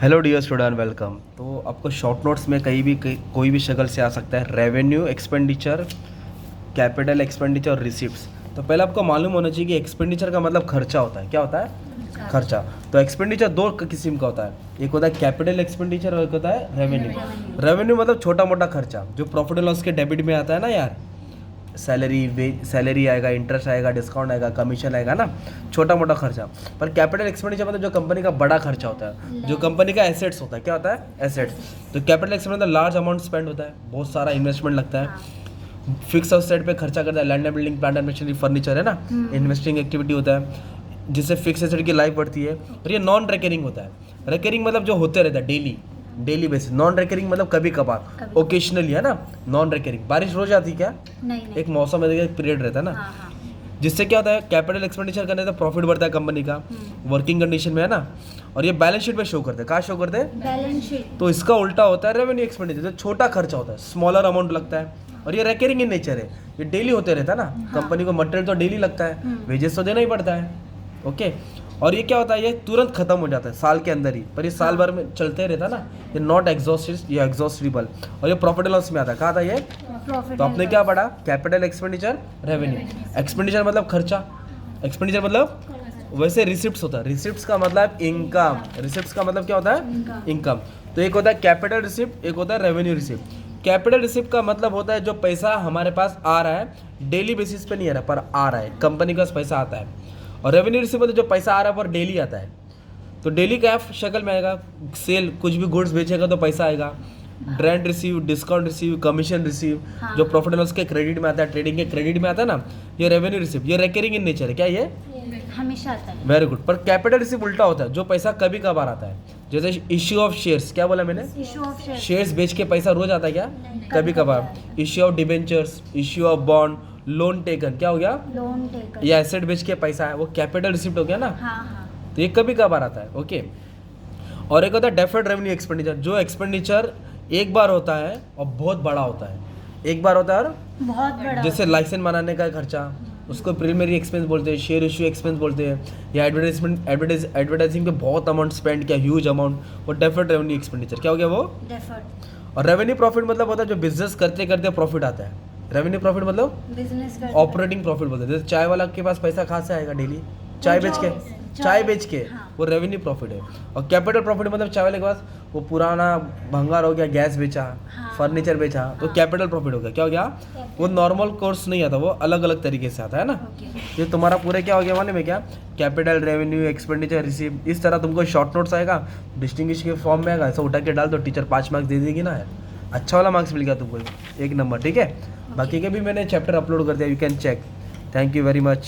Hello dear student, welcome. तो आपको short notes में कोई भी शक्ल से आ सकता है रेवेन्यू, एक्सपेंडिचर, कैपिटल एक्सपेंडिचर और रिसिप्ट्स। तो पहले आपको मालूम होना चाहिए कि एक्सपेंडिचर का मतलब खर्चा होता है। क्या होता है? खर्चा। तो एक्सपेंडिचर दो किस्म का होता है, एक होता है कैपिटल एक्सपेंडिचर और एक होता है रेवेन्यू। रेवेन्यू मतलब छोटा मोटा खर्चा जो प्रॉफिट एंड लॉस के डेबिट में आता है ना यार। सैलरी आएगा, इंटरेस्ट आएगा, डिस्काउंट आएगा, कमीशन आएगा ना, छोटा मोटा खर्चा। पर कैपिटल एक्सपेंडिचर मतलब जो कंपनी का बड़ा खर्चा होता है, जो कंपनी का एसेट्स होता है। क्या होता है? एसेट्स। तो capital expenditure large amount spend होता है, बहुत सारा इन्वेस्टमेंट लगता है, फिक्स एसेट पे खर्चा करता है, land and building, plant and machinery, furniture है ना, इन्वेस्टिंग एक्टिविटी होता है जिससे फिक्स एसेट की लाइफ बढ़ती है। और ये नॉन रिकरिंग होता है। रिकरिंग मतलब जो होते रहता है डेली बेसिस। नॉन रिकरिंग मतलब कभी कभार, ओकेशनली, है ना। नॉन रिकरिंग बारिश रोज आती क्या? नहीं। एक मौसम में एक पीरियड रहता है ना। हाँ। जिससे क्या होता है, कैपिटल एक्सपेंडिचर करने से प्रॉफिट बढ़ता है कंपनी का, वर्किंग कंडीशन में, है ना। और ये बैलेंस शीट में शो करते हैं। कहाँ शो करते हैं? Balance sheet. तो इसका उल्टा होता है रेवेन्यू एक्सपेंडिचर, जो छोटा खर्चा होता है, स्मॉलर अमाउंट लगता है। और ये रिकरिंग इन नेचर है, ये डेली होते रहता है ना। कंपनी को मटेरियल तो डेली लगता है, वेजेस तो देना ही पड़ता है। ओके। और ये क्या होता है, ये तुरंत खत्म हो जाता है साल के अंदर ही, पर ये साल भर में चलते रहता है ना। ये नॉट एग्जॉस्टेड, ये एग्जॉस्टेबल। और ये प्रॉफिट एंड लॉस में आता है। कहाँ था ये? तो आपने क्या पढ़ा? Capital expenditure, revenue. एक्सपेंडिचर मतलब खर्चा, एक्सपेंडिचर मतलब वैसे रिसिप्ट्स होता है। रिसिप्ट्स का मतलब इनकम। रिसिप्ट्स का मतलब क्या होता है? इनकम। तो एक होता है कैपिटल रिसिप्ट, एक होता है रेवेन्यू रिसिप्ट। कैपिटल रिसिप्ट का मतलब होता है जो पैसा हमारे पास आ रहा है, डेली बेसिस पे नहीं आ रहा पर आ रहा है, कंपनी के पास पैसा आता है। और रेवेन्यू रिसिप्ट मतलब जो पैसा आ रहा है पर डेली आता है। तो डेली क्या शक्ल में आएगा? सेल, कुछ भी गुड्स बेचेगा तो पैसा आएगा। Rent receive, discount receive, commission receive, जो प्रॉफिट एंड लॉस के क्रेडिट में आता है, ट्रेडिंग के क्रेडिट में आता है ना, ये रेवेन्यू रिसीव। ये रिकरिंग इन नेचर है। क्या ये? हमेशा आता है। Very good. पर कैपिटल रिसीव उल्टा होता है, जो पैसा कभी कभार आता है। जैसे इश्यू ऑफ शेयर्स। क्या बोला मैंने? इशू ऑफ शेयर्स बेच के पैसा रोज आता है क्या? कभी कभार। Issue of debentures, issue of bond, loan taken. क्या हो गया? Loan taken. ये एसेट बेच के पैसा है, वो कैपिटल रिसिप्ट हो गया ना। हाँ। तो ये कभी कभार आता है। ओके। और एक होता है डेफर्ड रेवेन्यू एक्सपेंडिचर, जो एक्सपेंडिचर एक बार होता है और बहुत बड़ा होता है। एक बार होता है और बहुत बड़ा, जैसे लाइसेंस बनाने का खर्चा, उसको प्रीलिमिनरी एक्सपेंस बोलते हैं, शेयर इश्यू एक्सपेंस बोलते हैं, या एडवर्टाइजिंग पे बहुत अमाउंट स्पेंड किया, ह्यूज अमाउंट, वो डेफर्ड रेवेन्यू एक्सपेंडिचर। क्या हो गया वो? डेफर्ड। और रेवेन्यू प्रॉफिट मतलब होता है जो बिजनेस करते करते प्रॉफिट आता है। रेवेन्यू प्रॉफिट मतलब बिजनेस ऑपरेटिंग प्रॉफिट बोलते हैं। जैसे चाय वाला के पास पैसा कहाँ से आएगा? डेली चाय बेच के, वो रेवेन्यू प्रॉफिट है। और कैपिटल प्रॉफिट मतलब चाय वाले के पास वो पुराना भंगार हो गया, गैस बेचा, फर्नीचर बेचा, तो कैपिटल प्रॉफिट हो गया। क्या हो गया? वो नॉर्मल कोर्स नहीं आता, वो अलग अलग तरीके से आता है ना। ये तुम्हारा पूरे क्या हो गया मालूम है क्या? Capital, revenue, expenditure, receive. इस तरह तुमको शॉर्ट नोट्स आएगा, डिस्टिंग्विश के फॉर्म में आएगा, ऐसा उठा के डाल दो, टीचर 5 मार्क्स दे देगी ना यार। अच्छा वाला मार्क्स मिल गया तुमको, 1 नंबर। ठीक है। बाकी के भी मैंने चैप्टर अपलोड कर दिया, you can check. Thank you very much.